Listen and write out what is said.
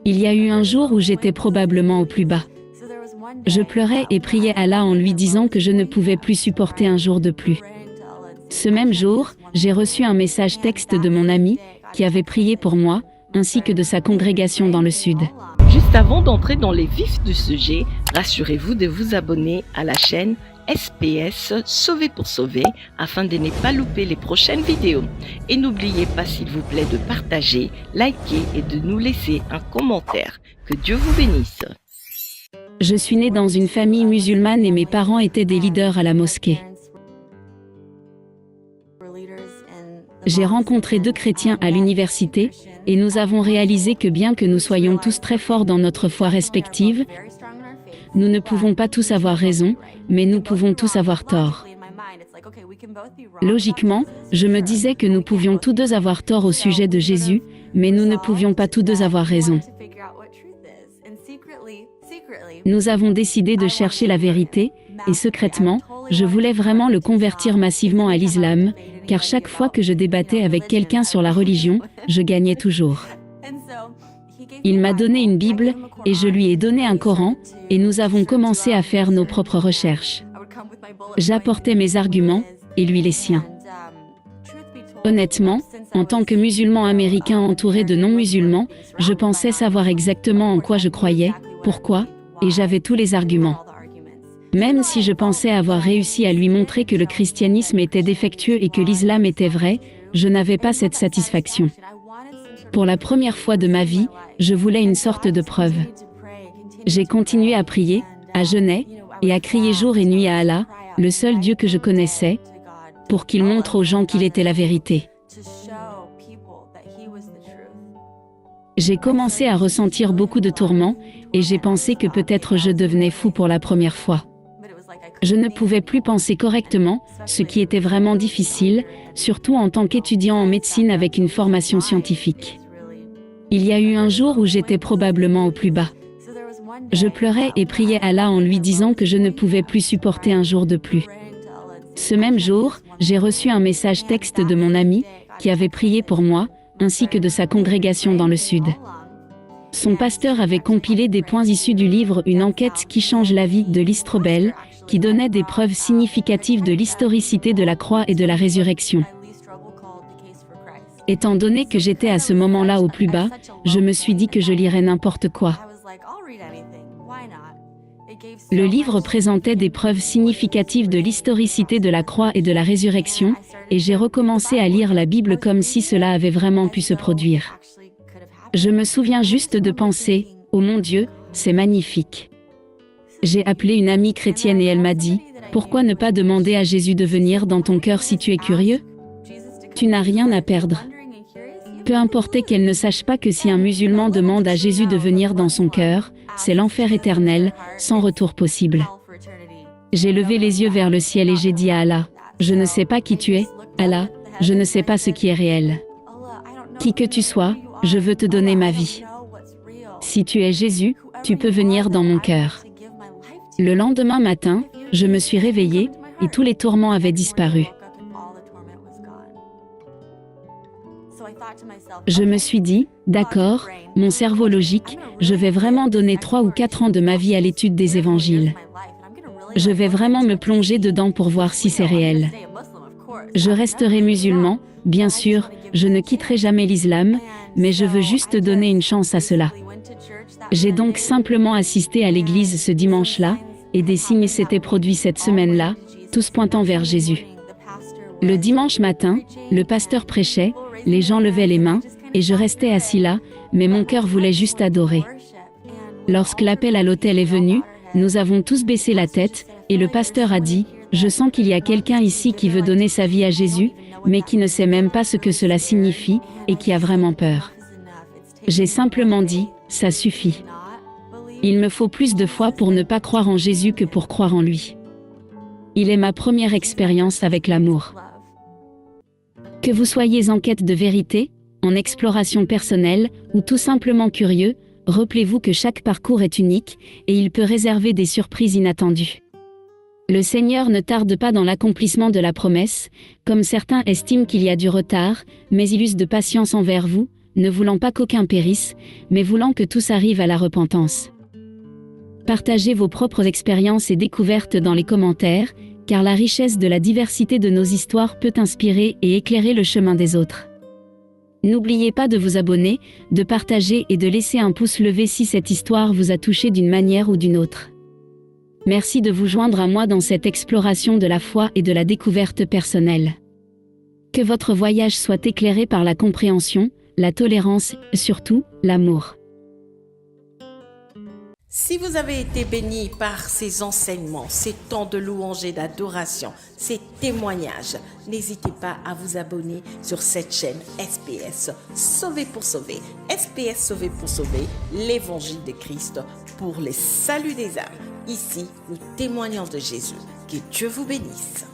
Il y a eu un jour où j'étais probablement au plus bas. Je pleurais et priais Allah en lui disant que je ne pouvais plus supporter un jour de plus. Ce même jour, j'ai reçu un message texte de mon ami, qui avait prié pour moi, ainsi que de sa congrégation dans le sud. Juste avant d'entrer dans les vifs du sujet, rassurez-vous de vous abonner à la chaîne SPS Sauver pour Sauver afin de ne pas louper les prochaines vidéos. Et n'oubliez pas s'il vous plaît de partager, liker et de nous laisser un commentaire. Que Dieu vous bénisse. Je suis née dans une famille musulmane et mes parents étaient des leaders à la mosquée. J'ai rencontré 2 chrétiens à l'université, et nous avons réalisé que bien que nous soyons tous très forts dans notre foi respective, nous ne pouvons pas tous avoir raison, mais nous pouvons tous avoir tort. Logiquement, je me disais que nous pouvions tous deux avoir tort au sujet de Jésus, mais nous ne pouvions pas tous deux avoir raison. Nous avons décidé de chercher la vérité, et secrètement, je voulais vraiment le convertir massivement à l'islam, car chaque fois que je débattais avec quelqu'un sur la religion, je gagnais toujours. Il m'a donné une Bible, et je lui ai donné un Coran, et nous avons commencé à faire nos propres recherches. J'apportais mes arguments, et lui les siens. Honnêtement, en tant que musulman américain entouré de non-musulmans, je pensais savoir exactement en quoi je croyais, pourquoi, et j'avais tous les arguments. Même si je pensais avoir réussi à lui montrer que le christianisme était défectueux et que l'islam était vrai, je n'avais pas cette satisfaction. Pour la première fois de ma vie, je voulais une sorte de preuve. J'ai continué à prier, à jeûner, et à crier jour et nuit à Allah, le seul Dieu que je connaissais, pour qu'il montre aux gens qu'il était la vérité. J'ai commencé à ressentir beaucoup de tourments, et j'ai pensé que peut-être je devenais fou pour la première fois. Je ne pouvais plus penser correctement, ce qui était vraiment difficile, surtout en tant qu'étudiant en médecine avec une formation scientifique. Il y a eu un jour où j'étais probablement au plus bas. Je pleurais et priais Allah en lui disant que je ne pouvais plus supporter un jour de plus. Ce même jour, j'ai reçu un message texte de mon ami, qui avait prié pour moi, ainsi que de sa congrégation dans le sud. Son pasteur avait compilé des points issus du livre Une enquête qui change la vie de Lee Strobel, qui donnait des preuves significatives de l'historicité de la croix et de la résurrection. Étant donné que j'étais à ce moment-là au plus bas, je me suis dit que je lirais n'importe quoi. Le livre présentait des preuves significatives de l'historicité de la croix et de la résurrection, et j'ai recommencé à lire la Bible comme si cela avait vraiment pu se produire. Je me souviens juste de penser, « Oh mon Dieu, c'est magnifique !» J'ai appelé une amie chrétienne et elle m'a dit, « Pourquoi ne pas demander à Jésus de venir dans ton cœur si tu es curieux? Tu n'as rien à perdre. » Peu importe qu'elle ne sache pas que si un musulman demande à Jésus de venir dans son cœur, c'est l'enfer éternel, sans retour possible. J'ai levé les yeux vers le ciel et j'ai dit à Allah, « Je ne sais pas qui tu es, Allah, je ne sais pas ce qui est réel. Qui que tu sois, je veux te donner ma vie. Si tu es Jésus, tu peux venir dans mon cœur. » Le lendemain matin, je me suis réveillée, et tous les tourments avaient disparu. Je me suis dit, d'accord, mon cerveau logique, je vais vraiment donner 3 ou 4 ans de ma vie à l'étude des évangiles. Je vais vraiment me plonger dedans pour voir si c'est réel. Je resterai musulman, bien sûr, je ne quitterai jamais l'islam, mais je veux juste donner une chance à cela. J'ai donc simplement assisté à l'église ce dimanche-là, et des signes s'étaient produits cette semaine-là, tous pointant vers Jésus. Le dimanche matin, le pasteur prêchait, les gens levaient les mains, et je restais assis là, mais mon cœur voulait juste adorer. Lorsque l'appel à l'autel est venu, nous avons tous baissé la tête, et le pasteur a dit, « Je sens qu'il y a quelqu'un ici qui veut donner sa vie à Jésus, mais qui ne sait même pas ce que cela signifie, et qui a vraiment peur. » J'ai simplement dit, « Ça suffit. Il me faut plus de foi pour ne pas croire en Jésus que pour croire en lui. » Il est ma première expérience avec l'amour. Que vous soyez en quête de vérité, en exploration personnelle, ou tout simplement curieux, rappelez-vous que chaque parcours est unique, et il peut réserver des surprises inattendues. Le Seigneur ne tarde pas dans l'accomplissement de la promesse, comme certains estiment qu'il y a du retard, mais il use de patience envers vous, ne voulant pas qu'aucun périsse, mais voulant que tous arrivent à la repentance. Partagez vos propres expériences et découvertes dans les commentaires, car la richesse de la diversité de nos histoires peut inspirer et éclairer le chemin des autres. N'oubliez pas de vous abonner, de partager et de laisser un pouce levé si cette histoire vous a touché d'une manière ou d'une autre. Merci de vous joindre à moi dans cette exploration de la foi et de la découverte personnelle. Que votre voyage soit éclairé par la compréhension, la tolérance, surtout, l'amour. Si vous avez été béni par ces enseignements, ces temps de louange et d'adoration, ces témoignages, n'hésitez pas à vous abonner sur cette chaîne SPS Sauvé pour sauver. SPS Sauvé pour sauver, l'évangile de Christ pour les saluts des âmes. Ici, nous témoignons de Jésus. Que Dieu vous bénisse.